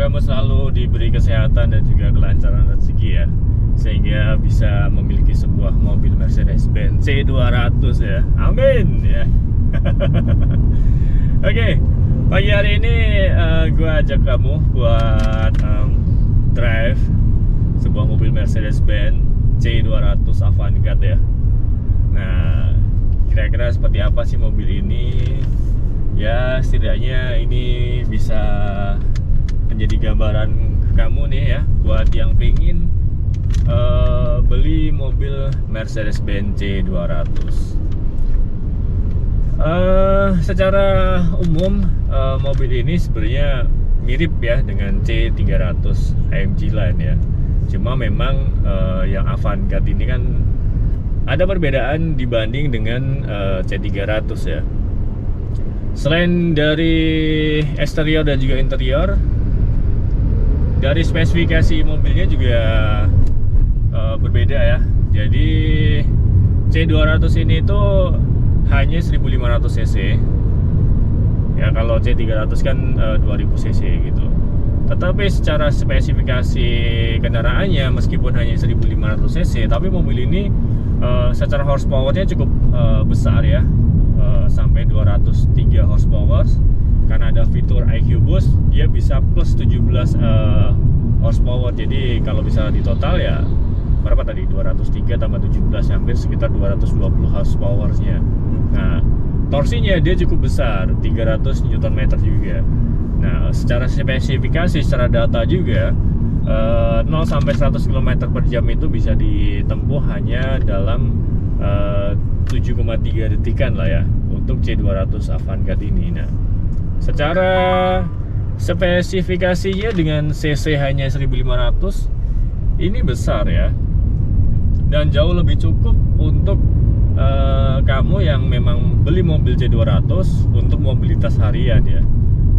kamu selalu diberi kesehatan dan juga kelancaran rezeki ya, sehingga bisa memiliki sebuah mobil Mercedes-Benz C200 ya. Amin ya. Oke, pagi hari ini gue ajak kamu buat drive sebuah mobil Mercedes-Benz C200 Avantgarde ya. Nah, kira-kira seperti apa sih mobil ini? Ya, setidaknya ini bisa menjadi gambaran kamu nih ya, buat yang pengen beli mobil Mercedes-Benz C200. Secara umum mobil ini sebenarnya mirip ya dengan C300 AMG Line ya. Cuma memang yang Avantgarde ini kan ada perbedaan dibanding dengan C300 ya. Selain dari eksterior dan juga interior, dari spesifikasi mobilnya juga berbeda ya. Jadi C200 ini tuh hanya 1500 cc ya, kalau C300 kan 2000 cc gitu. Tetapi secara spesifikasi kendaraannya, meskipun hanya 1500 cc, tapi mobil ini secara horsepowernya cukup besar ya, sampai 203 horsepower. Karena ada fitur IQ Boost, dia bisa plus 17 horsepower. Jadi kalau bisa di total ya berapa tadi? 203 tambah 17, hampir sekitar 220 horsepower-nya. Nah, torsinya dia cukup besar, 300 Nm juga. Nah, secara spesifikasi, secara data juga 0 sampai 100 km per jam itu bisa ditempuh hanya dalam 7,3 detikan lah ya untuk C200 Avantgarde ini. Nah, secara spesifikasinya dengan cc hanya 1500, ini besar ya, dan jauh lebih cukup untuk kamu yang memang beli mobil C200 untuk mobilitas harian ya.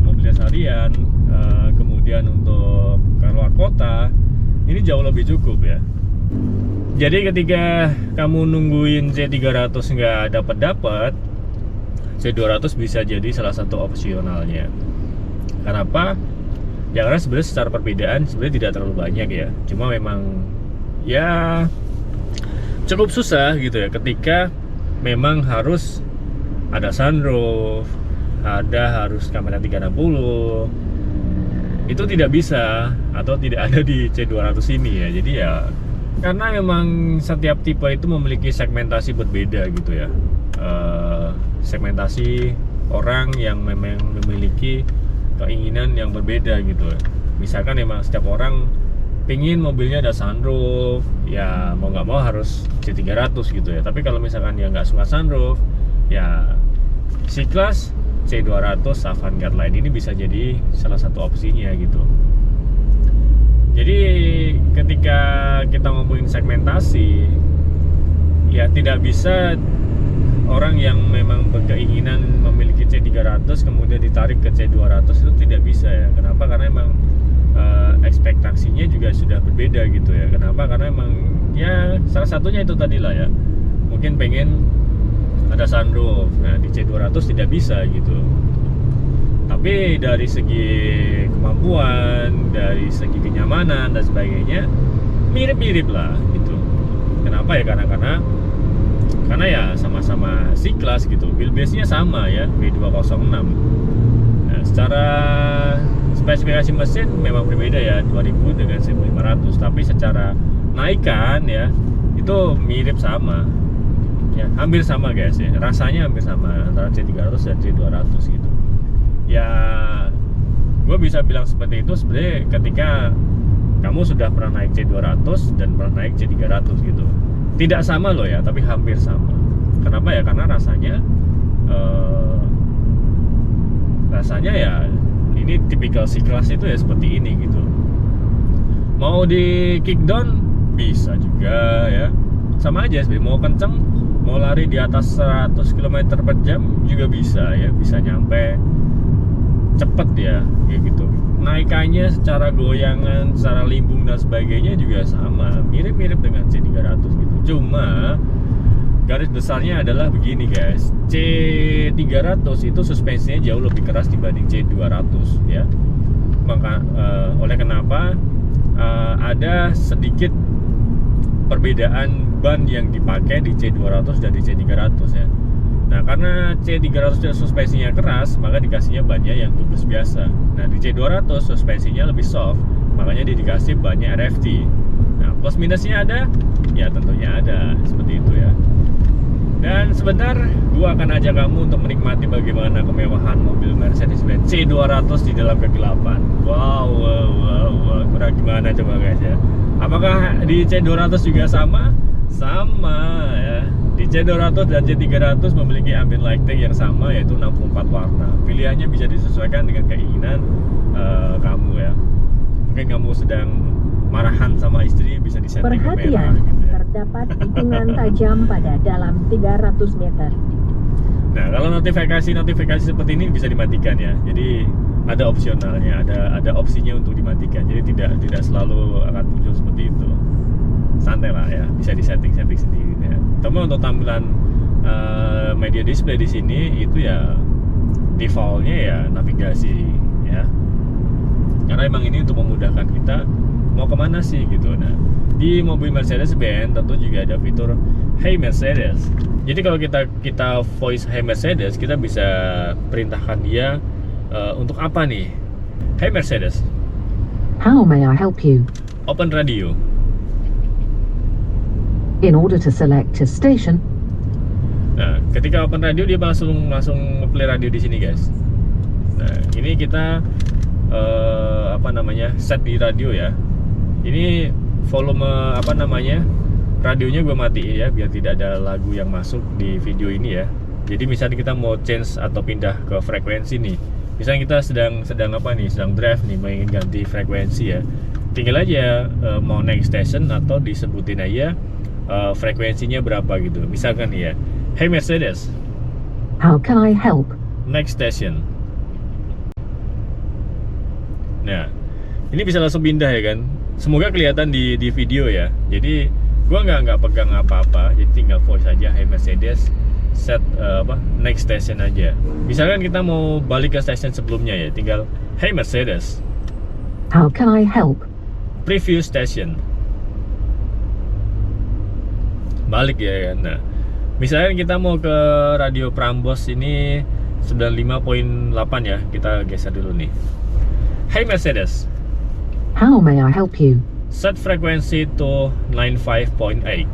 Mobilitas harian, kemudian untuk keluar kota, ini jauh lebih cukup ya. Jadi ketika kamu nungguin C300 nggak dapat, C200 bisa jadi salah satu opsionalnya. Kenapa? Ya karena sebenarnya secara perbedaan sebenarnya tidak terlalu banyak ya. Cuma memang ya cukup susah gitu ya ketika memang harus ada sunroof, harus kamera 360. Itu tidak bisa atau tidak ada di C200 ini ya. Jadi ya karena memang setiap tipe itu memiliki segmentasi berbeda gitu ya. Segmentasi orang yang memang memiliki keinginan yang berbeda gitu. Misalkan memang setiap orang pingin mobilnya ada sunroof, ya mau nggak mau harus C300 gitu ya. Tapi kalau misalkan dia nggak suka sunroof, ya C-Class C200 Avantgarde Line ini bisa jadi salah satu opsinya gitu. Jadi ketika kita ngomongin segmentasi, ya tidak bisa orang yang memang berkeinginan memiliki C300 kemudian ditarik ke C200, itu tidak bisa ya. Kenapa? Karena memang ekspektasinya juga sudah berbeda gitu ya. Kenapa? Karena memang ya salah satunya itu tadi lah ya, mungkin pengen ada sunroof. Nah di C200 tidak bisa gitu. Tapi dari segi kemampuan, dari segi kenyamanan dan sebagainya mirip-mirip lah gitu. Kenapa ya? Karena ya sama-sama C-Class gitu, wheelbase-nya sama ya, W206. Nah, secara spesifikasi mesin memang berbeda ya, 2000 dengan 1500, tapi secara naikan ya itu mirip sama ya, hampir sama guys ya, rasanya hampir sama antara C300 dan C200 gitu ya. Gue bisa bilang seperti itu sebenarnya ketika kamu sudah pernah naik C200 dan pernah naik C300 gitu. Tidak sama loh ya, tapi hampir sama. Kenapa ya? Karena rasanya ya ini tipikal C-Class itu ya seperti ini gitu. Mau di kickdown bisa juga ya, sama aja sebenarnya. Mau kenceng, mau lari di atas 100 km per jam juga bisa ya, bisa nyampe cepet ya kayak gitu. Naikannya secara goyangan, secara limbung dan sebagainya juga sama, mirip-mirip dengan C300 gitu. Cuma garis besarnya adalah begini guys, C300 itu suspensinya jauh lebih keras dibanding C200 ya. oleh kenapa ada sedikit perbedaan ban yang dipakai di C200 dan di C300 ya. Nah, karena C300 suspensinya keras, maka dikasihnya bannya yang tubeless biasa. Nah, di C200 suspensinya lebih soft, makanya dia dikasih bannya RFT. Nah, plus minusnya ada? Ya tentunya ada, seperti itu ya. Dan sebentar, gua akan ajak kamu untuk menikmati bagaimana kemewahan mobil Mercedes-Benz C200 di dalam kegelapan. Wow, kurang gimana coba guys ya. Apakah di C200 juga sama? Sama ya. Di C200 dan C300 memiliki ambient lighting yang sama, yaitu 64 warna. Pilihannya bisa disesuaikan dengan keinginan kamu ya. Mungkin kamu sedang marahan sama istri, bisa disetting ke merah gitu ya. Terdapat tikungan tajam pada dalam 300 meter. Nah, kalau notifikasi seperti ini bisa dimatikan ya. Jadi ada opsionalnya, ada opsinya untuk dimatikan. Jadi tidak selalu akan muncul seperti itu. Santai lah ya, bisa disetting sendiri ya. Tapi untuk tampilan media display di sini itu ya defaultnya ya navigasi ya. Karena emang ini untuk memudahkan kita mau kemana sih gitu. Nah, di mobil Mercedes-Benz tentu juga ada fitur Hey Mercedes. Jadi kalau kita voice Hey Mercedes, kita bisa perintahkan dia untuk apa nih? Hey Mercedes, How may I help you? open radio. In order to select a station, Nah, ketika open radio dia langsung play radio di sini guys. Nah, ini kita set di radio ya. Ini volume radionya gue matiin ya, biar tidak ada lagu yang masuk di video ini ya. Jadi misalnya kita mau change atau pindah ke frekuensi nih, misalnya kita sedang drive nih, mau ingin ganti frekuensi ya, tinggal aja mau next station atau disebutin aja frekuensinya berapa gitu. Misalkan nih ya, Hey Mercedes, how can I help? next station. Nah, ini bisa langsung pindah ya kan. Semoga kelihatan di video ya. Jadi gua nggak pegang apa-apa, jadi tinggal voice aja Hey Mercedes, set next station aja. Misalkan kita mau balik ke station sebelumnya ya, tinggal Hey Mercedes, How can I help? previous station. Balik ya kan. Nah, misalkan kita mau ke radio Prambors ini 95.8 ya, kita geser dulu nih. Hey Mercedes, How may I help you? set frekuensi to 95.8.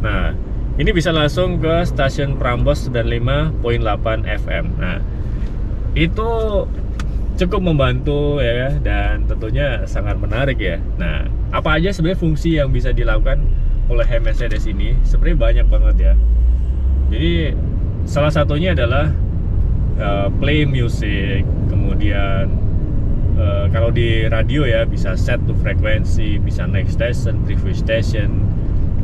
Nah, ini bisa langsung ke stasiun Prambors 95.8 FM. Nah, itu cukup membantu ya, dan tentunya sangat menarik ya. Nah, apa aja sebenarnya fungsi yang bisa dilakukan oleh Hey Mercedes ini? Sebenarnya banyak banget ya. Jadi salah satunya adalah play music, kemudian kalau di radio ya bisa set to frekuensi, bisa next station, previous station.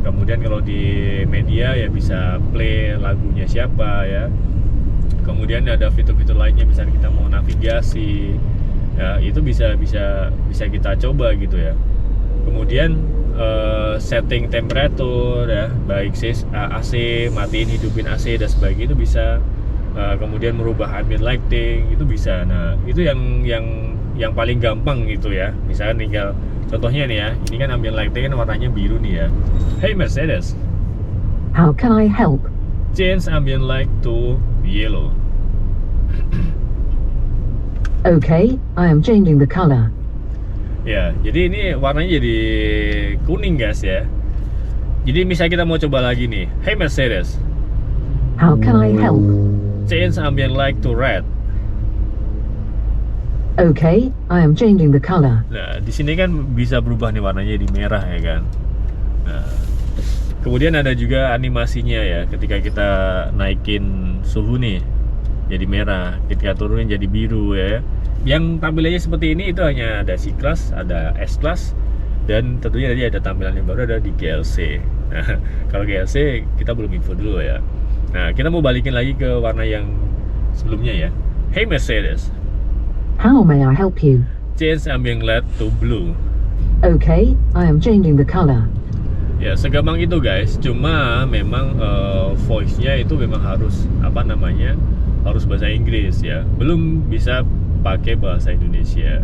Kemudian kalau di media ya bisa play lagunya siapa ya. Kemudian ada fitur-fitur lainnya, misalnya kita mau navigasi ya, itu bisa kita coba gitu ya. Kemudian setting temperatur ya, baik AC, matiin hidupin AC dan sebagainya itu bisa. Kemudian merubah ambient lighting itu bisa. Nah, itu yang paling gampang gitu ya. Misalnya tinggal contohnya nih ya, ini kan ambient lighting kan warnanya biru nih ya. Hey Mercedes, How can I help? change ambient light to yellow. Okay, I am changing the color. Ya, jadi ini warnanya jadi kuning guys ya. Jadi misalnya kita mau coba lagi nih, Hey Mercedes, How can I help? change ambient light to red. Okay, I am changing the color. Nah, di sini kan bisa berubah nih warnanya jadi merah ya kan. Nah, kemudian ada juga animasinya ya, ketika kita naikin suhu nih jadi merah, ketika turunin jadi biru ya. Yang tampilannya seperti ini itu hanya ada C-Class, ada S-Class, dan tentunya tadi ada tampilan yang baru ada di GLC. Nah, kalau GLC kita belum info dulu ya. Nah, kita mau balikin lagi ke warna yang sebelumnya ya. Hey Mercedes, How may I help you? change ambient light to blue. Okay, I am changing the color. Ya, segampang itu guys. Cuma memang voice-nya itu memang harus harus bahasa Inggris ya, belum bisa pakai bahasa Indonesia.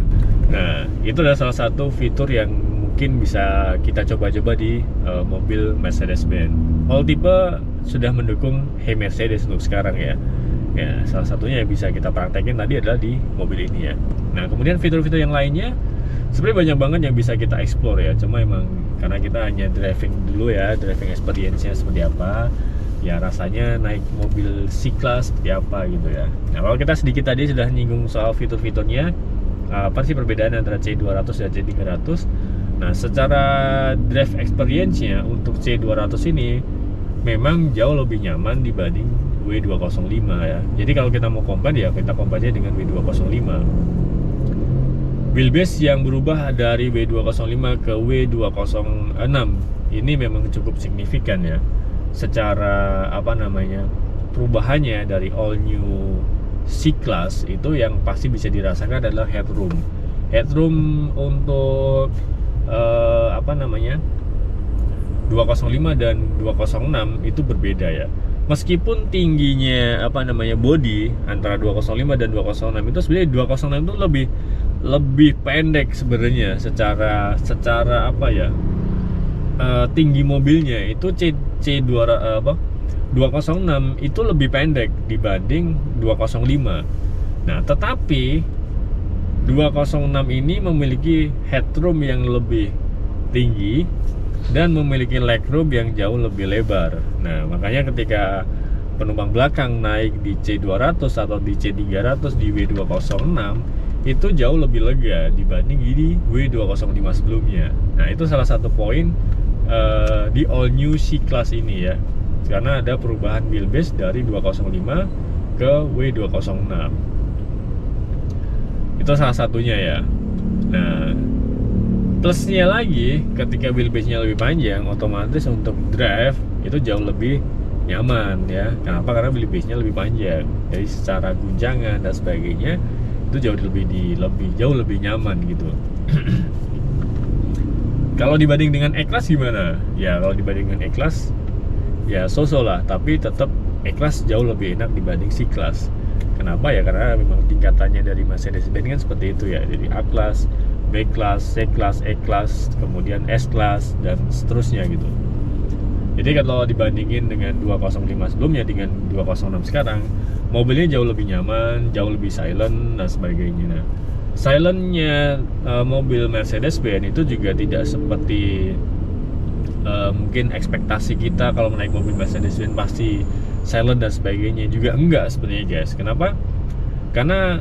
Nah, itu adalah salah satu fitur yang mungkin bisa kita coba-coba di mobil Mercedes-Benz. All tipe sudah mendukung Hey Mercedes untuk sekarang ya. Ya, salah satunya yang bisa kita praktekin tadi adalah di mobil ini ya. Nah, kemudian fitur-fitur yang lainnya sebenarnya banyak banget yang bisa kita explore ya. Cuma emang karena kita hanya driving dulu ya, driving experience-nya seperti apa, ya rasanya naik mobil C-Class seperti apa gitu ya. Nah, kalau kita sedikit tadi sudah nyinggung soal fitur-fiturnya, apa sih perbedaan antara C200 dan C300. Nah, secara drive experience-nya untuk C200 ini memang jauh lebih nyaman dibanding W205 ya. Jadi kalau kita mau compare ya kita compare dengan W205. Wheelbase yang berubah dari W205 ke W206 ini memang cukup signifikan ya. Secara perubahannya dari all new C-Class itu yang pasti bisa dirasakan adalah headroom. Headroom untuk 205 dan 206 itu berbeda ya. Meskipun tingginya body antara 205 dan 206 itu sebenarnya 206 itu lebih pendek sebenarnya secara tinggi mobilnya itu C206 itu lebih pendek dibanding 205. Nah, tetapi 206 ini memiliki headroom yang lebih tinggi dan memiliki legroom yang jauh lebih lebar. Nah, makanya ketika penumpang belakang naik di C200 atau di C300 di W206 itu jauh lebih lega dibanding di W205 sebelumnya. Nah, itu salah satu poin di all new C-Class ini ya, karena ada perubahan wheelbase dari 205 ke W206. Itu salah satunya ya. Nah, plusnya lagi ketika wheelbase-nya lebih panjang, otomatis untuk drive itu jauh lebih nyaman ya. Kenapa? Karena wheelbase-nya lebih panjang. Jadi secara guncangan dan sebagainya itu jauh lebih nyaman gitu. Kalau dibanding dengan E-Class gimana? Ya kalau dibanding dengan E-Class ya so-so lah, tapi tetap E-Class jauh lebih enak dibanding C-Class. Kenapa ya? Karena memang tingkatannya dari Mercedes-Benz kan seperti itu ya. Jadi A-Class, B-Class, C-Class, E-Class, kemudian S-Class dan seterusnya gitu. Jadi kalau dibandingin dengan 205 sebelumnya dengan 206 sekarang, mobilnya jauh lebih nyaman, jauh lebih silent dan sebagainya. Nah, silentnya mobil Mercedes-Benz itu juga tidak seperti mungkin ekspektasi kita kalau naik mobil Mercedes-Benz pasti silent dan sebagainya, juga enggak sebenarnya guys. Kenapa? Karena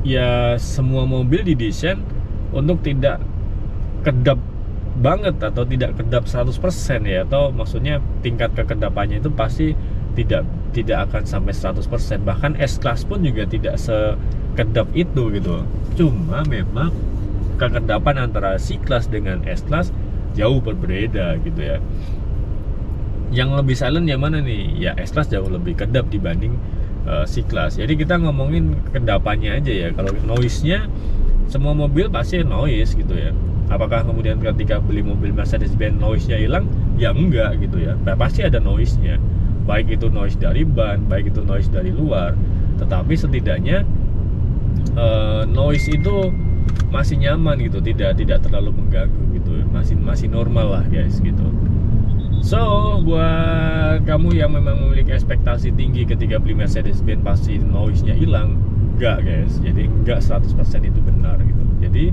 ya semua mobil didesain untuk tidak kedap banget atau tidak kedap 100% ya, atau maksudnya tingkat kekedapannya itu pasti tidak akan sampai 100%. Bahkan S-Class pun juga tidak sekedap itu gitu. Cuma memang kekedapan antara C-Class dengan S-Class jauh berbeda gitu ya. Yang lebih silent yang mana nih? Ya S-Class jauh lebih kedap dibanding C-Class. Jadi kita ngomongin kedapannya aja ya. Kalau noise-nya, semua mobil pasti noise gitu ya. Apakah kemudian ketika beli mobil Mercedes-Benz noise-nya hilang? Ya enggak gitu ya. Nah, pasti ada noise-nya. Baik itu noise dari ban, baik itu noise dari luar. Tetapi setidaknya noise itu masih nyaman gitu, tidak terlalu mengganggu gitu. Masih normal lah guys gitu. So, buat kamu yang memang memiliki ekspektasi tinggi ketika beli Mercedes-Benz pasti noise-nya hilang, enggak guys. Jadi enggak 100% itu benar gitu. Jadi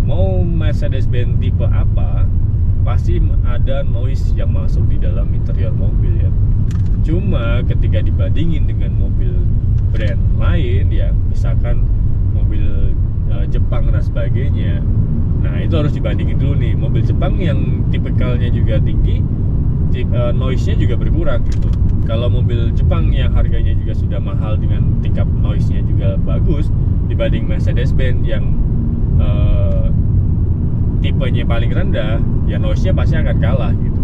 mau Mercedes-Benz tipe apa, pasti ada noise yang masuk di dalam interior mobil ya. Cuma ketika dibandingin dengan mobil brand lain ya, misalkan mobil Jepang dan sebagainya, nah itu harus dibandingin dulu nih. Mobil Jepang yang tipikalnya juga tinggi, noise-nya juga berkurang gitu. Kalau mobil Jepang yang harganya juga sudah mahal dengan tingkat noise-nya juga bagus, dibanding Mercedes-Benz yang tipenya paling rendah, ya noise-nya pasti akan kalah gitu.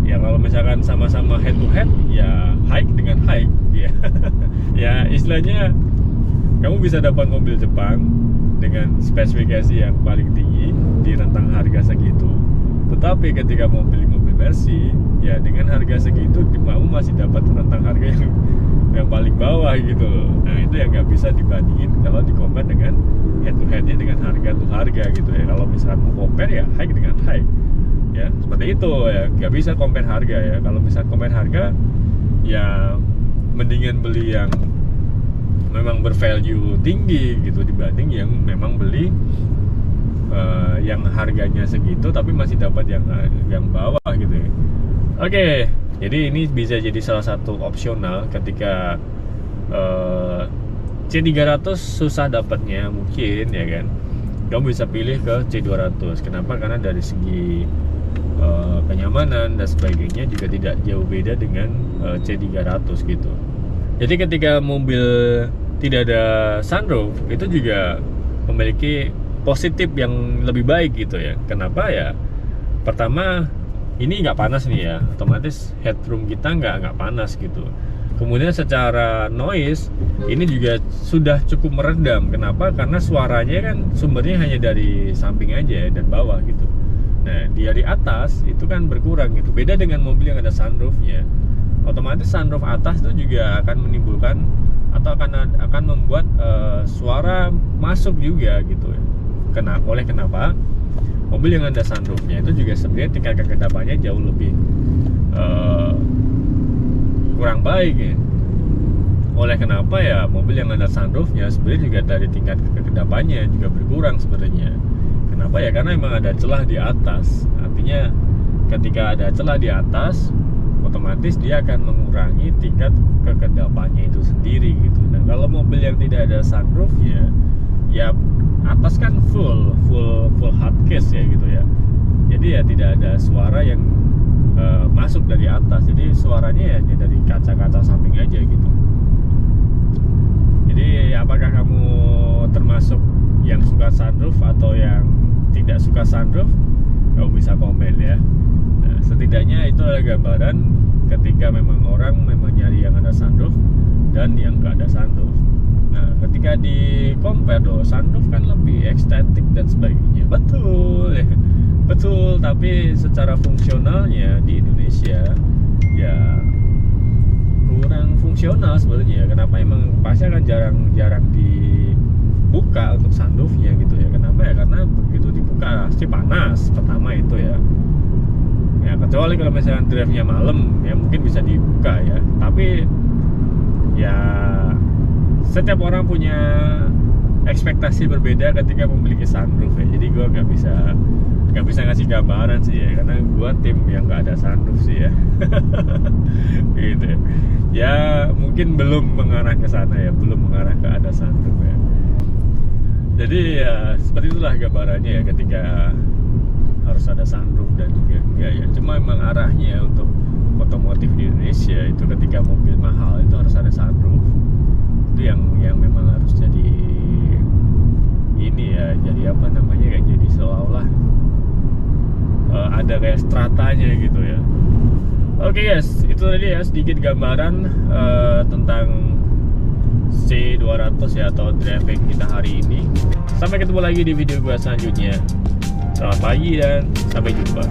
Ya kalau misalkan sama-sama head to head, ya high dengan high ya. Ya istilahnya kamu bisa dapat mobil Jepang dengan spesifikasi yang paling tinggi di rentang harga segitu, tetapi ketika mau beli mobil versi, ya dengan harga segitu kamu masih dapat rentang harga yang paling bawah gitu loh. Nah itu yang nggak bisa dibandingin kalau di compare dengan head to headnya dengan harga to harga gitu ya. Kalau misalkan mau compare ya high dengan high, ya seperti itu ya, nggak bisa compare harga ya. Kalau misalkan compare harga ya mendingan beli yang memang bervalue tinggi gitu dibanding yang memang beli yang harganya segitu tapi masih dapat yang bawah gitu ya. Oke, jadi ini bisa jadi salah satu opsional ketika C300 susah dapatnya mungkin ya kan. Kamu bisa pilih ke C200. Kenapa? Karena dari segi kenyamanan dan sebagainya juga tidak jauh beda dengan C300 gitu. Jadi ketika mobil tidak ada sunroof itu juga memiliki positif yang lebih baik gitu ya. Kenapa ya? Pertama, ini nggak panas nih ya, otomatis headroom kita nggak panas gitu. Kemudian secara noise ini juga sudah cukup meredam. Kenapa? Karena suaranya kan sumbernya hanya dari samping aja dan bawah gitu. Nah di atas itu kan berkurang gitu. Beda dengan mobil yang ada sunroofnya. Otomatis sunroof atas itu juga akan menimbulkan atau akan membuat suara masuk juga gitu ya. Kenapa? Mobil yang ada sunroofnya itu juga sebenarnya tingkat kekedapannya jauh lebih kurang baik ya. Oleh kenapa ya mobil yang ada sunroofnya sebenarnya juga dari tingkat kekedapannya juga berkurang sebenarnya. Kenapa ya? Karena memang ada celah di atas. Artinya ketika ada celah di atas, otomatis dia akan mengurangi tingkat kekedapannya itu sendiri gitu. Nah kalau mobil yang tidak ada sunroofnya, ya atas kan full hardcase ya gitu ya. Jadi ya tidak ada suara yang masuk dari atas. Jadi suaranya ya hanya dari kaca-kaca samping aja gitu. Jadi apakah kamu termasuk yang suka sunroof atau yang tidak suka sunroof? Kamu bisa komen ya. Nah, setidaknya itu adalah gambaran ketika memang orang memang nyari yang ada sunroof dan yang nggak ada sunroof. Nah, ketika di compare sunroof kan lebih estetik dan sebagainya. Betul ya. Betul, tapi secara fungsionalnya di Indonesia ya kurang fungsional sebenarnya. Kenapa? Emang pasti akan jarang dibuka untuk sunroofnya gitu ya. Kenapa ya? Karena begitu dibuka pasti panas. Pertama itu ya. Ya kecuali kalau misalnya drive-nya malam ya mungkin bisa dibuka ya. Tapi ya setiap orang punya ekspektasi berbeda ketika memiliki sunroof ya. Jadi gue nggak bisa ngasih gambaran sih ya, karena gue tim yang nggak ada sunroof sih ya. Gitu ya. Ya mungkin belum mengarah ke sana ya, belum mengarah ke ada sunroof ya. Jadi ya seperti itulah gambarannya ya ketika harus ada sunroof dan juga enggak ya. Cuma memang arahnya untuk otomotif di Indonesia itu ketika mobil mahal itu harus ada sunroof. Itu yang memang harus jadi ini ya, jadi apa namanya, kayak jadi seolah-olah ada kayak stratanya gitu ya. Oke guys, itu tadi ya sedikit gambaran tentang C200 ya, atau driving kita hari ini. Sampai ketemu lagi di video gue selanjutnya. Selamat pagi dan sampai jumpa.